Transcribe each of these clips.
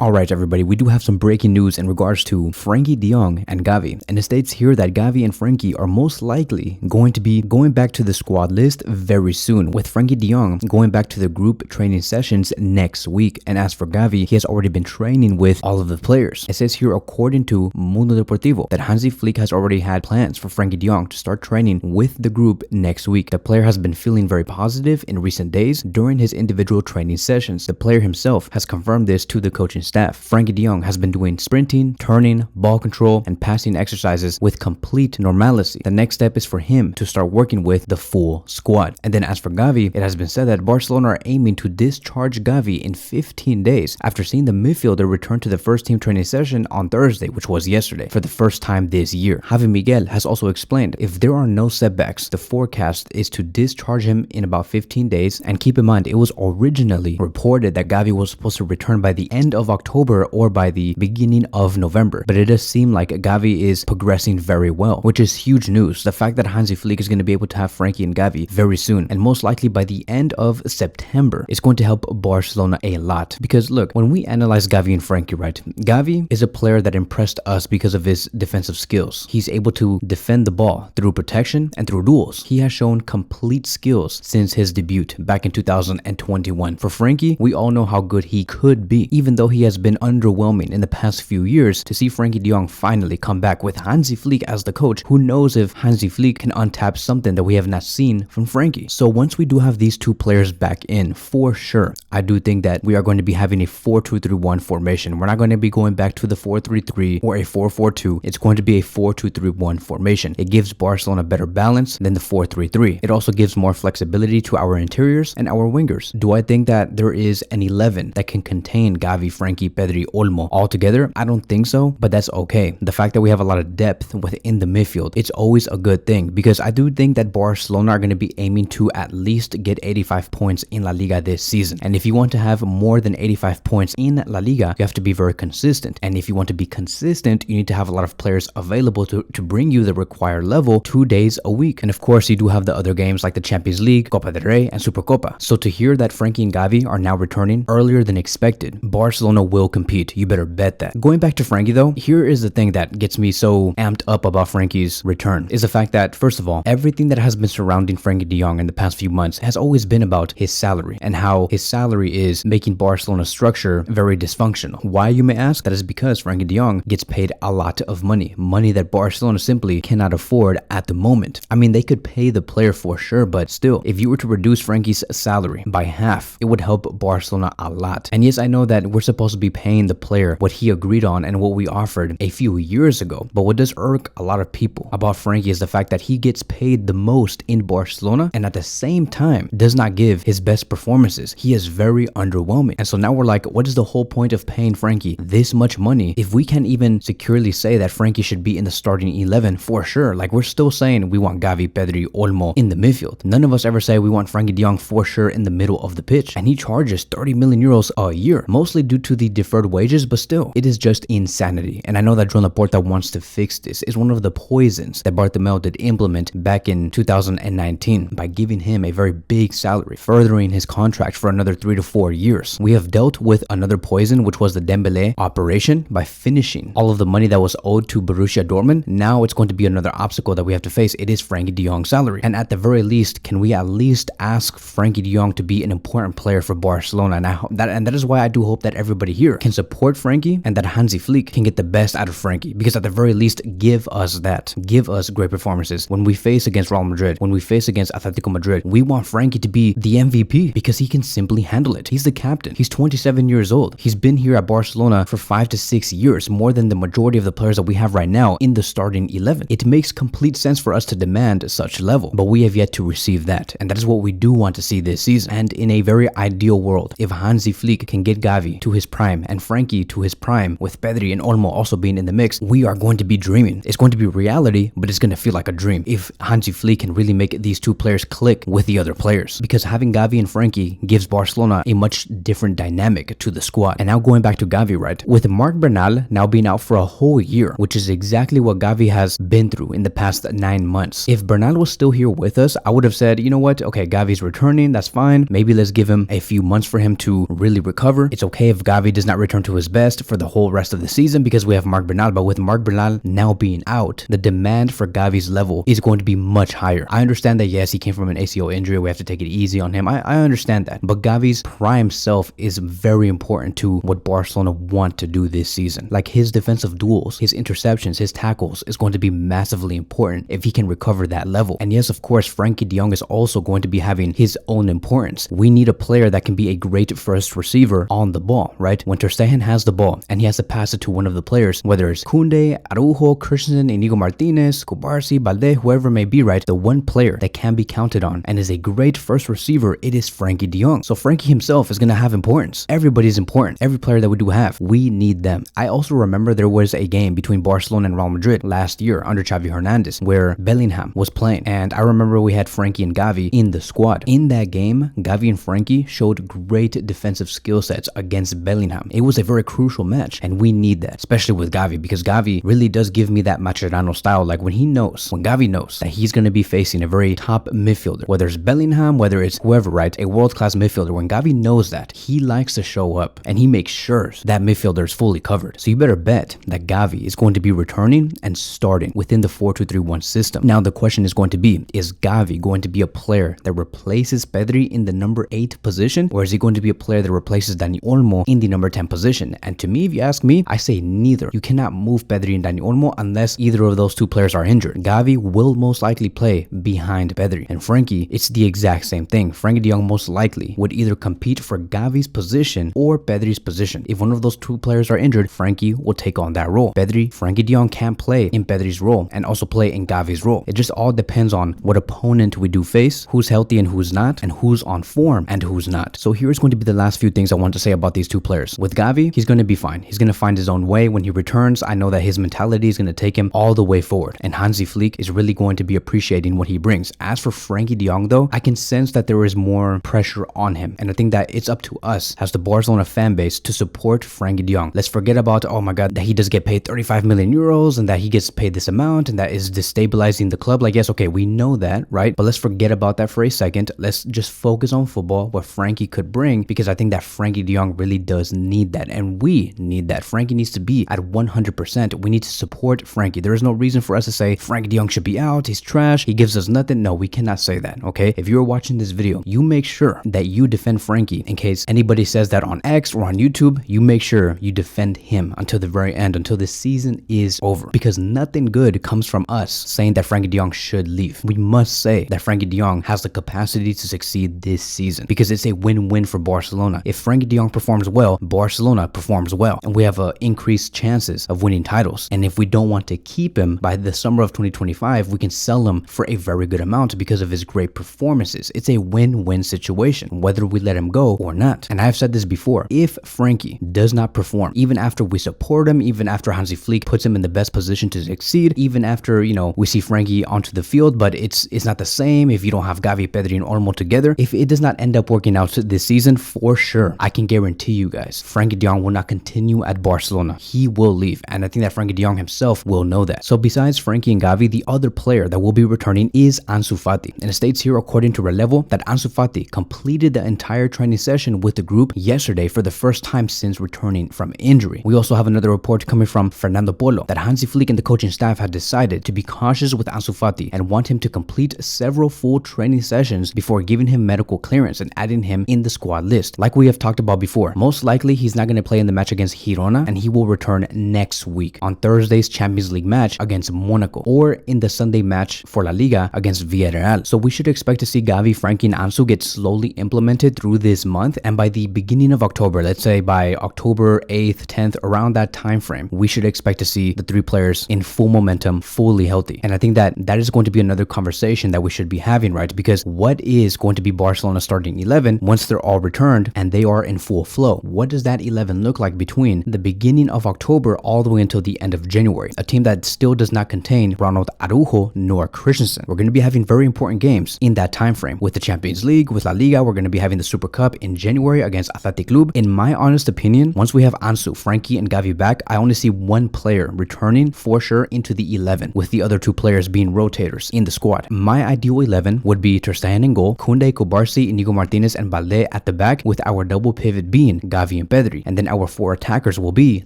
Alright everybody, we do have some breaking news in regards to Frenkie de Jong and Gavi, and it states here that Gavi and Frenkie are most likely going to be going back to the squad list very soon, with Frenkie de Jong going back to the group training sessions next week. And as for Gavi, he has already been training with all of the players. It says here, according to Mundo Deportivo, that Hansi Flick has already had plans for Frenkie de Jong to start training with the group next week. The player has been feeling very positive in recent days during his individual training sessions. The player himself has confirmed this to the coaching staff. Frenkie de Jong has been doing sprinting, turning, ball control, and passing exercises with complete normalcy. The next step is for him to start working with the full squad. And then as for Gavi, it has been said that Barcelona are aiming to discharge Gavi in 15 days after seeing the midfielder return to the first team training session on Thursday, which was yesterday, for the first time this year. Javi Miguel has also explained if there are no setbacks, the forecast is to discharge him in about 15 days. And keep in mind, it was originally reported that Gavi was supposed to return by the end of October or by the beginning of November, but it does seem like Gavi is progressing very well, which is huge news. The fact that Hansi Flick is going to be able to have Frenkie and Gavi very soon, and most likely by the end of September, is going to help Barcelona a lot. Because look, when we analyze Gavi and Frenkie, right, Gavi is a player that impressed us because of his defensive skills. He's able to defend the ball through protection and through duels. He has shown complete skills since his debut back in 2021. For Frenkie, we all know how good he could be, even though he has been underwhelming in the past few years. To see Frenkie de Jong finally come back with Hansi Flick as the coach, who knows if Hansi Flick can untap something that we have not seen from Frenkie. So once we do have these two players back in, for sure, I do think that we are going to be having a 4-2-3-1 formation. We're not going to be going back to the 4-3-3 or a 4-4-2. It's going to be a 4-2-3-1 formation. It gives Barcelona better balance than the 4-3-3. It also gives more flexibility to our interiors and our wingers. Do I think that there is an 11 that can contain Gavi, Frenkie, Pedri, Olmo all together? I don't think so, but that's okay. The fact that we have a lot of depth within the midfield, it's always a good thing, because I do think that Barcelona are going to be aiming to at least get 85 points in La Liga this season. And if you want to have more than 85 points in La Liga, you have to be very consistent. And if you want to be consistent, you need to have a lot of players available to bring you the required level 2 days a week. And of course, you do have the other games like the Champions League, Copa del Rey, and Supercopa. So to hear that Frenkie and Gavi are now returning earlier than expected, Barcelona will compete. You better bet that. Going back to Frenkie though, here is the thing that gets me so amped up about Frenkie's return, is the fact that, first of all, everything that has been surrounding Frenkie de Jong in the past few months has always been about his salary, and how his salary is making Barcelona's structure very dysfunctional. Why, you may ask? That is because Frenkie de Jong gets paid a lot of money that Barcelona simply cannot afford at the moment. I mean, they could pay the player for sure, but still, if you were to reduce Frenkie's salary by half, it would help Barcelona a lot. And yes, I know that we're supposed to be paying the player what he agreed on and what we offered a few years ago, but what does irk a lot of people about Frenkie is the fact that he gets paid the most in Barcelona and at the same time does not give his best performances. He is very underwhelming. And so now we're like, what is the whole point of paying Frenkie this much money if we can't even securely say that Frenkie should be in the starting 11 for sure? Like, we're still saying we want Gavi, Pedri, Olmo in the midfield. None of us ever say we want Frenkie de Jong for sure in the middle of the pitch, and he charges 30 million euros a year, mostly due to the deferred wages, but still, it is just insanity. And I know that Joan Laporta wants to fix this. It's one of the poisons that Bartomeu did implement back in 2019 by giving him a very big salary, furthering his contract for another 3 to 4 years. We have dealt with another poison, which was the Dembele operation, by finishing all of the money that was owed to Borussia Dortmund. Now it's going to be another obstacle that we have to face. It is Frenkie de Jong's salary. And at the very least, can we at least ask Frenkie de Jong to be an important player for Barcelona? And that is why I do hope that everybody here can support Frenkie, and that Hansi Flick can get the best out of Frenkie, because at the very least, give us that. Give us great performances. When we face against Real Madrid, when we face against Atletico Madrid, we want Frenkie to be the MVP because he can simply handle it. He's the captain. He's 27 years old. He's been here at Barcelona for 5 to 6 years, more than the majority of the players that we have right now in the starting 11. It makes complete sense for us to demand such level, but we have yet to receive that. And that is what we do want to see this season. And in a very ideal world, if Hansi Flick can get Gavi to his prime and Frenkie to his prime, with Pedri and Olmo also being in the mix, we are going to be dreaming. It's going to be reality, but it's going to feel like a dream if Hansi Flick can really make these two players click with the other players, because having Gavi and Frenkie gives Barcelona a much different dynamic to the squad. And now going back to Gavi, right, with Marc Bernal now being out for a whole year, which is exactly what Gavi has been through in the past 9 months. If Bernal was still here with us, I would have said, you know what, okay, Gavi's returning, that's fine. Maybe let's give him a few months for him to really recover. It's okay if Gavi Gavi does not return to his best for the whole rest of the season because we have Marc Bernal, but with Marc Bernal now being out, the demand for Gavi's level is going to be much higher. I understand that, yes, he came from an ACL injury. We have to take it easy on him. I understand that. But Gavi's prime self is very important to what Barcelona want to do this season. Like his defensive duels, his interceptions, his tackles is going to be massively important if he can recover that level. And yes, of course, Frenkie de Jong is also going to be having his own importance. We need a player that can be a great first receiver on the ball, right? When Ter Stegen has the ball and he has to pass it to one of the players, whether it's Koundé, Araujo, Christensen, Inigo Martinez, Kubarsi, Balde, whoever it may be, right? The one player that can be counted on and is a great first receiver, it is Frenkie de Jong. So Frenkie himself is going to have importance. Everybody's important. Every player that we do have, we need them. I also remember there was a game between Barcelona and Real Madrid last year under Xavi Hernandez where Bellingham was playing, and I remember we had Frenkie and Gavi in the squad. In that game, Gavi and Frenkie showed great defensive skill sets against Bellingham. It was a very crucial match, and we need that, especially with Gavi, because Gavi really does give me that Mascherano style. Like when Gavi knows that he's going to be facing a very top midfielder, whether it's Bellingham, whether it's whoever, right? A world-class midfielder. When Gavi knows that, he likes to show up and he makes sure that midfielder is fully covered. So you better bet that Gavi is going to be returning and starting within the 4-2-3-1 system. Now the question is going to be, is Gavi going to be a player that replaces Pedri in the number 8 position, or is he going to be a player that replaces Dani Olmo in the number 10 position? And to me, if you ask me, I say neither. You cannot move Pedri and Dani Olmo unless either of those two players are injured. Gavi will most likely play behind Pedri. And Frenkie, it's the exact same thing. Frenkie de Jong most likely would either compete for Gavi's position or Pedri's position. If one of those two players are injured, Frenkie will take on that role. Frenkie de Jong can't play in Pedri's role and also play in Gavi's role. It just all depends on what opponent we do face, who's healthy and who's not, and who's on form and who's not. So here's going to be the last few things I want to say about these two players. With Gavi, he's going to be fine. He's going to find his own way when he returns. I know that his mentality is going to take him all the way forward, and Hansi Flick is really going to be appreciating what he brings. As for Frenkie de Jong though, I can sense that there is more pressure on him, and I think that it's up to us as the Barcelona fan base to support Frenkie de Jong. Let's forget about, oh my god, that he does get paid 35 million euros and that he gets paid this amount and that is destabilizing the club. Like, yes, okay, we know that, right? But let's forget about that for a second. Let's just focus on football, what Frenkie could bring, because I think that Frenkie de Jong really does need that, and we need that. Frenkie needs to be at 100%. We need to support Frenkie. There is no reason for us to say Frenkie de Jong should be out, he's trash, he gives us nothing. No, we cannot say that, okay? If you're watching this video, you make sure that you defend Frenkie. In case anybody says that on X or on YouTube, you make sure you defend him until the very end, until the season is over, because nothing good comes from us saying that Frenkie de Jong should leave. We must say that Frenkie de Jong has the capacity to succeed this season, because it's a win-win for Barcelona. If Frenkie de Jong performs well, Barcelona performs well, and we have increased chances of winning titles. And if we don't want to keep him by the summer of 2025, we can sell him for a very good amount because of his great performances. It's a win-win situation, whether we let him go or not. And I've said this before, if Frenkie does not perform, even after we support him, even after Hansi Flick puts him in the best position to succeed, even after, you know, we see Frenkie onto the field, but it's not the same if you don't have Gavi, Pedri, and Olmo together. If it does not end up working out this season, for sure, I can guarantee you guys, Frenkie de Jong will not continue at Barcelona. He will leave, and I think that Frenkie de Jong himself will know that. So besides Frenkie and Gavi, the other player that will be returning is Ansu Fati. And it states here, according to Relevo, that Ansu Fati completed the entire training session with the group yesterday for the first time since returning from injury. We also have another report coming from Fernando Polo that Hansi Flick and the coaching staff had decided to be cautious with Ansu Fati and want him to complete several full training sessions before giving him medical clearance and adding him in the squad list. Like we have talked about before, most likely he's not going to play in the match against Girona, and he will return next week on Thursday's Champions League match against Monaco, or in the Sunday match for La Liga against Villarreal. So we should expect to see Gavi, Frenkie, and Ansu get slowly implemented through this month, and by the beginning of October, let's say by October 8th, 10th, around that time frame, we should expect to see the three players in full momentum, fully healthy. And I think that that is going to be another conversation that we should be having, right? Because what is going to be Barcelona's starting 11 once they're all returned and they are in full flow? What does that 11 look like between the beginning of October all the way until the end of January? A team that still does not contain Ronald Araujo nor Christensen. We're going to be having very important games in that time frame with the Champions League, with La Liga. We're going to be having the Super Cup in January against Athletic Club. In my honest opinion, once we have Ansu, Frenkie, and Gavi back, I only see one player returning for sure into the 11, with the other two players being rotators in the squad. My ideal 11 would be Ter Stegen in goal, Koundé, Kubarsi, Inigo Martinez, and Balde at the back, with our double pivot being Gavi Gavi and Pedri. And then our 4 attackers will be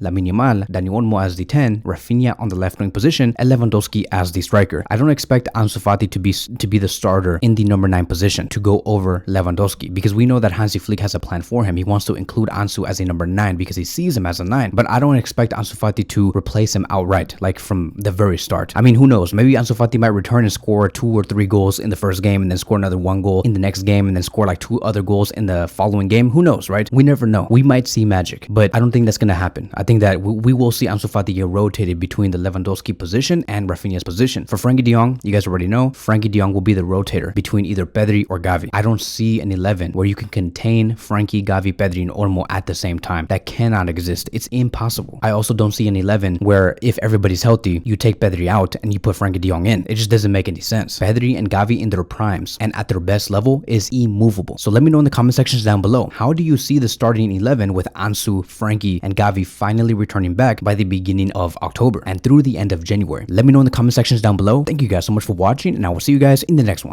Lamine Yamal, Dani Olmo as the 10, Rafinha on the left wing position, and Lewandowski as the striker. I don't expect Ansu Fati to be the starter in the number 9 position to go over Lewandowski, because we know that Hansi Flick has a plan for him. He wants to include Ansu as a number 9 because he sees him as a 9. But I don't expect Ansu Fati to replace him outright, like from the very start. I mean, who knows? Maybe Ansu Fati might return and score 2 or 3 goals in the first game, and then score another 1 goal in the next game, and then score like 2 other goals in the following game. Who knows, right? We never know. We might see magic, but I don't think that's gonna happen. I think that we will see Ansu Fati get rotated between the Lewandowski position and Rafinha's position. For Frenkie de Jong, you guys already know, Frenkie de Jong will be the rotator between either Pedri or Gavi. I don't see an 11 where you can contain Frenkie, Gavi, Pedri, and Olmo at the same time. That cannot exist. It's impossible. I also don't see an 11 where if everybody's healthy, you take Pedri out and you put Frenkie de Jong in. It just doesn't make any sense. Pedri and Gavi in their primes and at their best level is immovable. So let me know in the comment sections down below, how do you see the starting 11 with Ansu, Frenkie, and Gavi finally returning back by the beginning of October and through the end of January? Let me know in the comment sections down below. Thank you guys so much for watching, and I will see you guys in the next one.